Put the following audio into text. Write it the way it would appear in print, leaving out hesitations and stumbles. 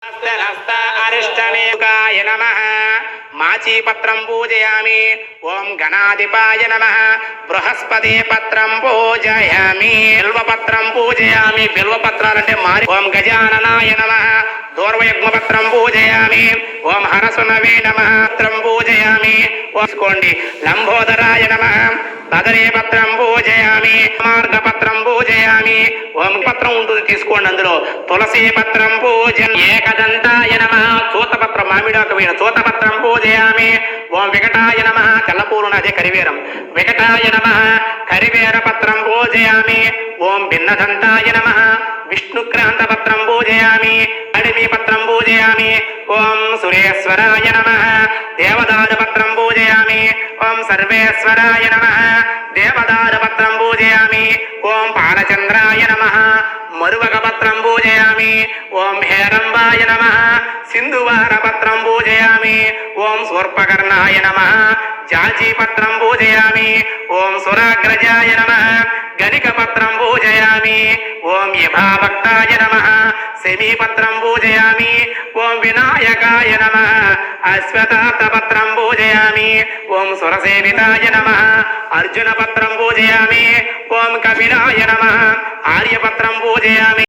हस्त अरिष्टनेकाय नमः माचीपत्रं पूजयामि ओम गणाधिपाय नमः बृहस्पति पत्रं पूजयामि बिल्वपत्रं पूजयामि बिल्वपत्रालंटे मारि ओम गजाननाय नमः दूर्वयुग्मपत्रं पूजयामि ओम हरसुनवे नमः पत्रं पूजयामि ओस्कोंडि लंबोदराय नमः बदरे पत्रं पूजयामि मार्गपत्रं पूजयामि ओम पत्रं ఉంటుంది తీసుకోండి అందులో తులసి పత్రం పూజన ఏకదంతాయ నమః చూతపత్రం మామిడాకు వీణ చూతపత్రం పూజయామి ఓం వికటాయ నమః తెల్లపూలున అదే కరివేరం వికటాయ నమః కరివేర పత్రం పూజయామి ఓం భిన్నదంతాయ నమః విష్ణుక్రాంత పత్రం పూజయామి అడిమి పత్రం పూజయామి ఓం సురేశ్వరాయ నమః దేవదారు పత్రం పూజయామి ఓం సర్వేశ్వరాయ నమః దేవదారు పత్రం పూజయామి ఓం పాలచంద్రాయ నమః మరువక పత్రం పూజయామి ఓం హేరంబాయ నమః సింధువార పత్రం పూజయామి ఓం సూర్పకర్ణాయ నమః జాజీ పత్రం పూజయామి ఓం సురాగ్రజాయ నమః గణిక పత్రం పూజయామి ఓం యభాభక్తాయ నమః సెమీ పత్రం పూజయామి ఓం వినాయకాయ నమః అశ్వతార్థ పత్రం పూజయామి ఓం సురసేవితాయ నమః అర్జున పత్రం పూజయామి ఓం కపిలాయ నమః ఆర్యపత్రం పూజయామి